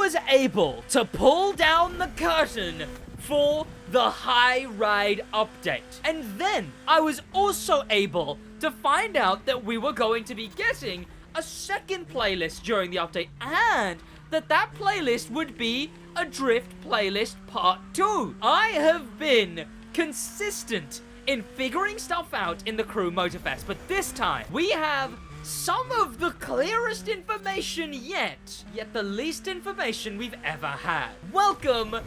was able to pull down the curtain for the High Ride update. And then I was also able to find out that we were going to be getting a second playlist during the update, and that playlist would be a Drift playlist part 2. I have been consistent in figuring stuff out in the Crew Motorfest, but this time we have some of the clearest information yet the least information we've ever had. Welcome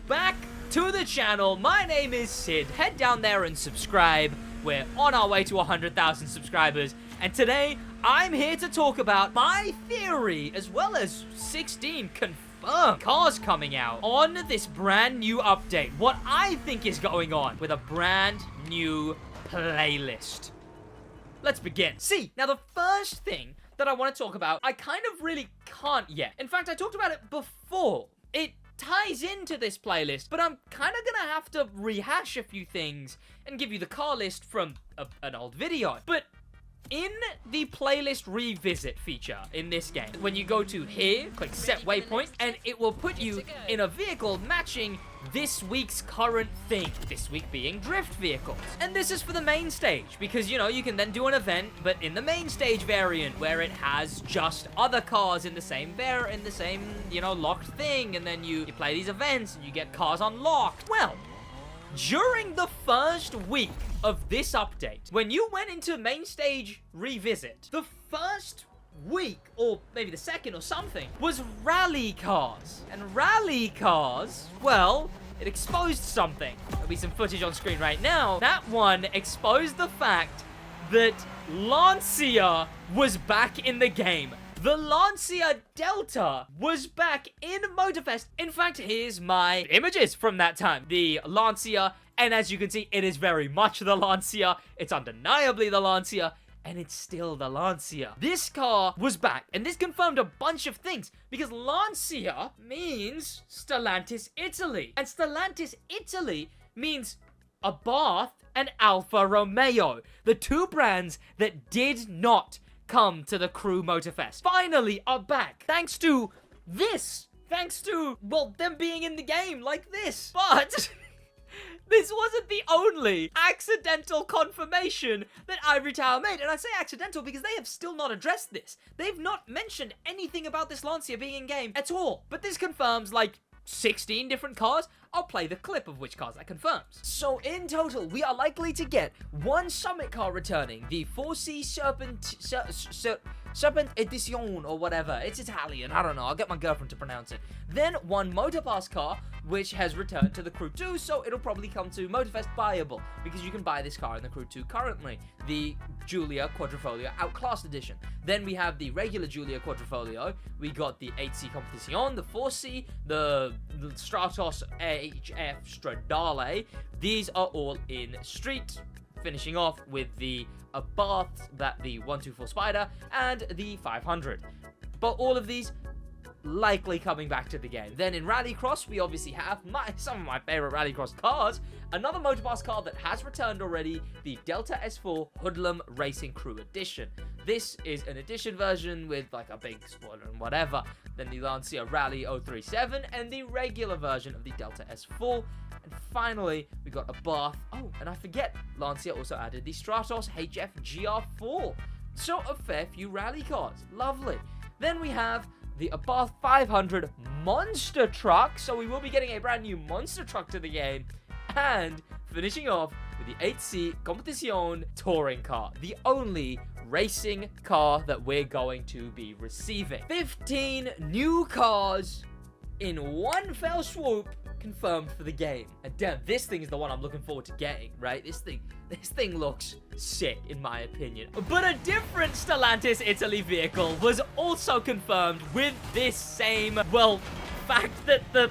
back to the channel. My name is Sid. Head down there and subscribe. We're on our way to 100,000 subscribers, and today I'm here to talk about my theory as well as 16 confirmed cars coming out on this brand new update. What I think is going on with a brand new playlist. Let's begin. See, now the first thing that I want to talk about, I kind of really can't yet. In fact, I talked about it before. It ties into this playlist, but I'm kind of gonna have to rehash a few things and give you the car list from an old video. But in the playlist revisit feature in this game, when you go to here, click set waypoint, and it will put you in a vehicle matching this week's current thing, this week being drift vehicles. And this is for the main stage, because, you know, you can then do an event, but in the main stage variant, where it has just other cars in the same, you know, locked thing, and then you play these events, and you get cars unlocked. Well, during the first week of this update, when you went into main stage revisit, the first week, or maybe the second or something, was rally cars. And rally cars, well, it exposed something. There'll be some footage on screen right now. That one exposed the fact that Lancia was back in the game. The Lancia Delta was back in Motorfest. In fact, here's my images from that time. The Lancia, and as you can see, it is very much the Lancia. It's undeniably the Lancia, and it's still the Lancia. This car was back, and this confirmed a bunch of things, because Lancia means Stellantis Italy, and Stellantis Italy means Abarth and Alfa Romeo, the two brands that did not come to the Crew Motorfest, finally are back, thanks to this, well, them being in the game like this. But this wasn't the only accidental confirmation that Ivory Tower made. And I say accidental because they have still not addressed this. They've not mentioned anything about this Lancia being in game at all. But this confirms like 16 different cars. I'll play the clip of which cars that confirms. So in total, we are likely to get one Summit car returning, the 4C Serpent Edition or whatever. It's Italian, I don't know, I'll get my girlfriend to pronounce it. Then one Motorpass car, which has returned to the Crew 2, so it'll probably come to Motorfest buyable, because you can buy this car in the Crew 2 currently. The Giulia Quadrifoglio Outclassed Edition. Then we have the regular Giulia Quadrifoglio, we got the 8C Competition, the 4C, the Stratos HF Stradale. These are all in street, finishing off with the Abarth, the 124 Spider, and the 500. But all of these likely coming back to the game. Then in Rallycross, we obviously have some of my favorite Rallycross cars. Another Motorpass car that has returned already, the Delta S4 Hoodlum Racing Crew Edition. This is an edition version with like a big spoiler and whatever. Then the Lancia Rally 037 and the regular version of the Delta S4. And finally, we got a Bath. Oh, and I forget, Lancia also added the Stratos HF GR4. So a fair few rally cars. Lovely. Then we have the Abarth 500 monster truck, so we will be getting a brand new monster truck to the game, and finishing off with the 8C Competition touring car, the only racing car that we're going to be receiving. 15 new cars in one fell swoop confirmed for the game. And damn, this thing is the one I'm looking forward to getting, right? This thing looks sick, in my opinion. But a different Stellantis Italy vehicle was also confirmed with this same, well, fact that the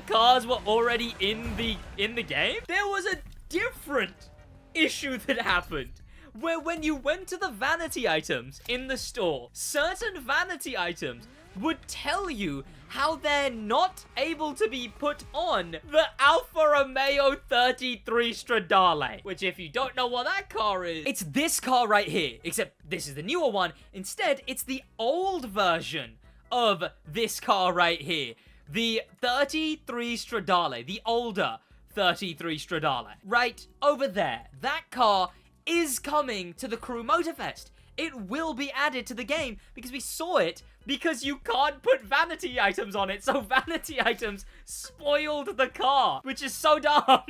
cars were already in the game. There was a different issue that happened, where when you went to the vanity items in the store, certain vanity items would tell you how they're not able to be put on the Alfa Romeo 33 Stradale. Which, if you don't know what that car is, it's this car right here. Except this is the newer one. Instead, it's the old version of this car right here. The 33 Stradale, the older 33 Stradale. Right over there. That car is coming to the Crew Motorfest. It will be added to the game because we saw it because you can't put vanity items on it. So vanity items spoiled the car, which is so dumb.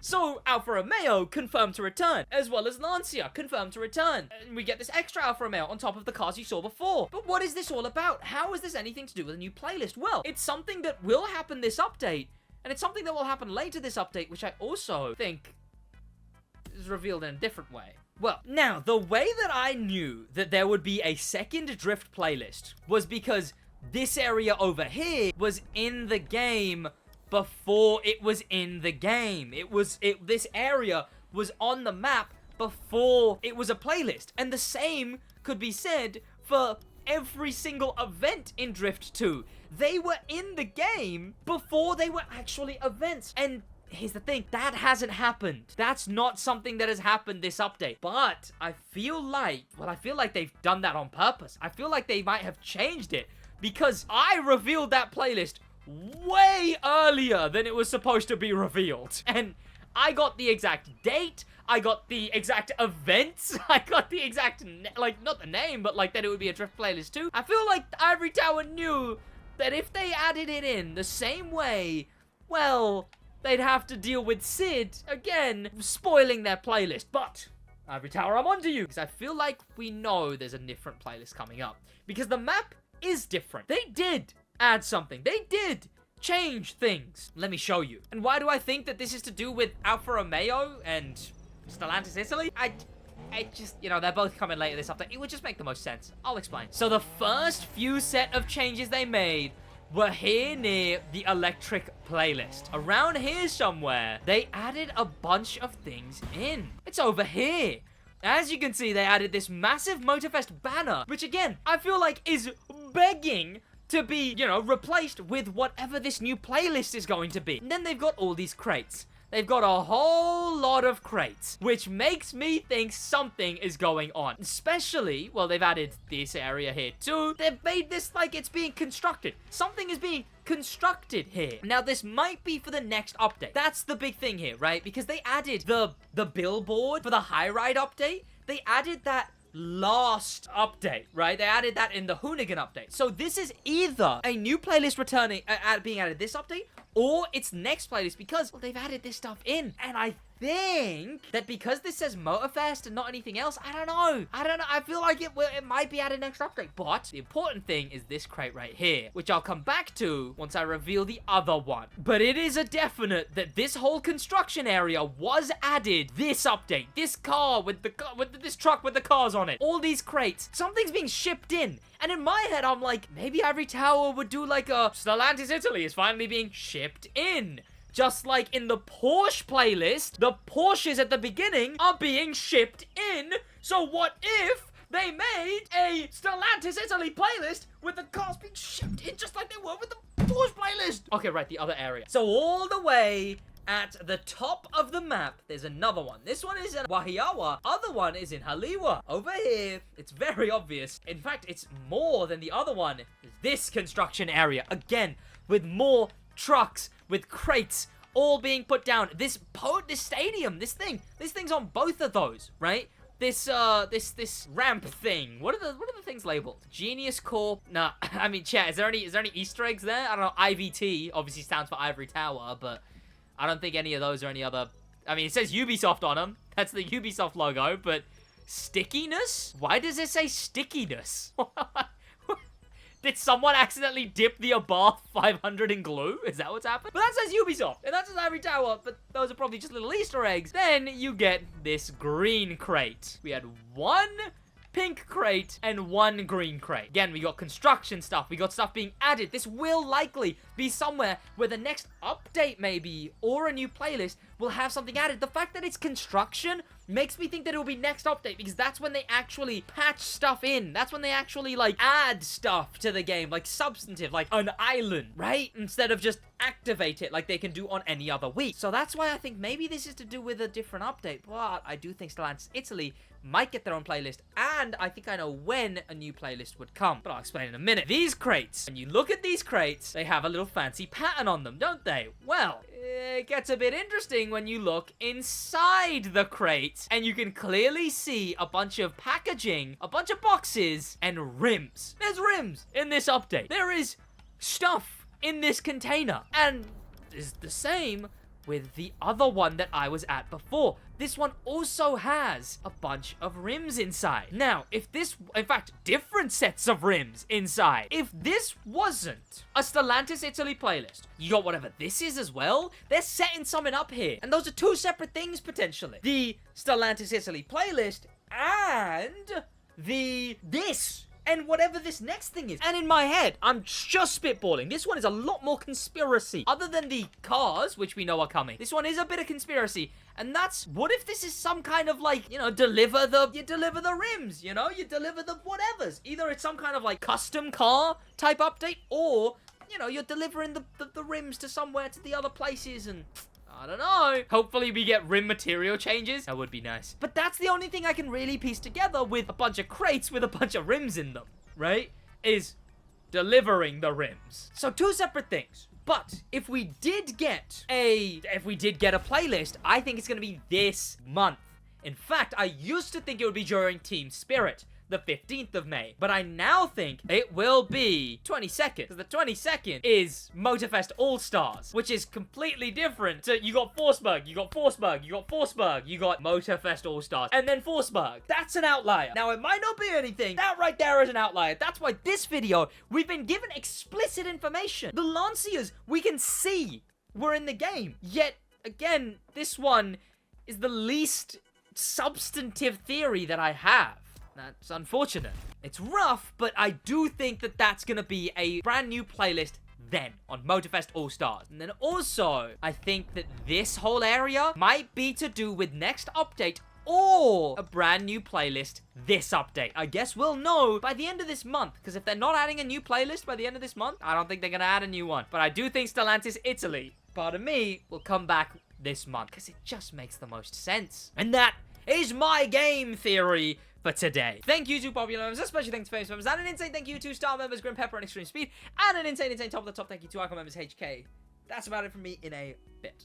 So Alfa Romeo confirmed to return, as well as Lancia confirmed to return. And we get this extra Alfa Romeo on top of the cars you saw before. But what is this all about? How is this anything to do with a new playlist? Well, it's something that will happen this update, and it's something that will happen later this update, which I also think is revealed in a different way. Well, now, the way that I knew that there would be a second drift playlist was because this area over here was in the game before it was in the game. This area was on the map before it was a playlist. And the same could be said for every single event in Drift 2. They were in the game before they were actually events. And here's the thing, that hasn't happened. That's not something that has happened this update. But I feel like they've done that on purpose. I feel like they might have changed it because I revealed that playlist way earlier than it was supposed to be revealed. And I got the exact date, I got the exact events, I got the exact, not the name, but like that it would be a Drift playlist too. I feel like Ivory Tower knew that if they added it in the same way, well, they'd have to deal with Sid, again, spoiling their playlist. But, Ivory Tower, I'm onto you. Because I feel like we know there's a different playlist coming up. Because the map is different. They did add something. They did change things. Let me show you. And why do I think that this is to do with Alfa Romeo and Stellantis Italy? I just, they're both coming later this update. It would just make the most sense. I'll explain. So the first few set of changes they made were here near the electric playlist. Around here somewhere, they added a bunch of things in. It's over here. As you can see, they added this massive Motorfest banner, which again, I feel like is begging to be, replaced with whatever this new playlist is going to be. And then they've got all these crates. They've got a whole lot of crates, which makes me think something is going on. Especially, well, they've added this area here too. They've made this like it's being constructed. Something is being constructed here. Now, this might be for the next update. That's the big thing here, right? Because they added the billboard for the high ride update. They added that last update, right? They added that in the Hoonigan update. So this is either a new playlist returning, being added this update, or it's next playlist because, well, they've added this stuff in. And I think that because this says Motorfest and not anything else, I don't know. I feel like it might be added next update. But the important thing is this crate right here, which I'll come back to once I reveal the other one. But it is a definite that this whole construction area was added this update. This car with this truck with the cars on it. All these crates. Something's being shipped in. And in my head, I'm like, maybe Ivory Tower would do like a Stellantis Italy is finally being shipped in. Just like in the Porsche playlist, the Porsches at the beginning are being shipped in. So what if they made a Stellantis Italy playlist with the cars being shipped in just like they were with the Porsche playlist? Okay, right, the other area. So all the way at the top of the map, there's another one. This one is in Wahiawa. Other one is in Haliwa. Over here, it's very obvious. In fact, it's more than the other one. This construction area, again, with more trucks, with crates, all being put down. This stadium, this thing's on both of those, right? This ramp thing. What are the things labeled? Genius Corp. Nah, I mean, chat. Is there any Easter eggs there? I don't know. IVT obviously stands for Ivory Tower, but I don't think any of those are any other. I mean, it says Ubisoft on them. That's the Ubisoft logo, but stickiness? Why does it say stickiness? Did someone accidentally dip the Abarth 500 in glue? Is that what's happened? But that says Ubisoft, and that says Ivory Tower, but those are probably just little Easter eggs. Then you get this green crate. We had one pink crate and one green crate. Again, we got construction stuff. We got stuff being added. This will likely be somewhere where the next update maybe, or a new playlist, will have something added. The fact that it's construction makes me think that it will be next update, because that's when they actually patch stuff in. That's when they actually, like, add stuff to the game, like substantive, like an island, right? Instead of just activate it like they can do on any other week. So that's why I think maybe this is to do with a different update, but I do think Stellantis Italy might get their own playlist, and I think I know when a new playlist would come, but I'll explain in a minute. These crates, when you look at these crates, they have a little fancy pattern on them, don't they? Well, it gets a bit interesting when you look inside the crate, and you can clearly see a bunch of packaging, a bunch of boxes, and rims. There's rims in this update. There is stuff in this container, and is the same with the other one that I was at before. This one also has a bunch of rims inside. Now, if this, in fact, different sets of rims inside. If this wasn't a Stellantis Italy playlist, you got whatever this is as well. They're setting something up here. And those are two separate things, potentially. The Stellantis Italy playlist and this. And whatever this next thing is. And in my head, I'm just spitballing. This one is a lot more conspiracy. Other than the cars, which we know are coming. This one is a bit of conspiracy. And that's, what if this is some kind of like, you deliver the rims, you deliver the whatevers. Either it's some kind of like custom car type update, or, you're delivering the rims to somewhere, to the other places, and I don't know. Hopefully we get rim material changes. That would be nice. But that's the only thing I can really piece together with a bunch of crates with a bunch of rims in them, right? Is delivering the rims. So two separate things. But if we did get a playlist, I think it's going to be this month. In fact, I used to think it would be during Team Spirit, the 15th of May. But I now think it will be 22nd. Because the 22nd is Motorfest All-Stars, which is completely different. So you got Forsberg, you got Forsberg, you got Forsberg, you got Motorfest All-Stars, and then Forsberg. That's an outlier. Now, it might not be anything. That right there is an outlier. That's why this video, we've been given explicit information. The Lanciers, we can see were in the game. Yet, again, this one is the least substantive theory that I have. That's unfortunate. It's rough, but I do think that that's gonna be a brand new playlist then on Motorfest All-Stars. And then also, I think that this whole area might be to do with next update or a brand new playlist this update. I guess we'll know by the end of this month, because if they're not adding a new playlist by the end of this month, I don't think they're gonna add a new one. But I do think Stellantis Italy, part of me, will come back this month, because it just makes the most sense. And that is my game theory for today. Thank you to popular members, especially thanks to famous members, and an insane thank you to star members Grim Pepper and Extreme Speed, and an insane top of the top thank you to icon members HK. That's about it from me in a bit.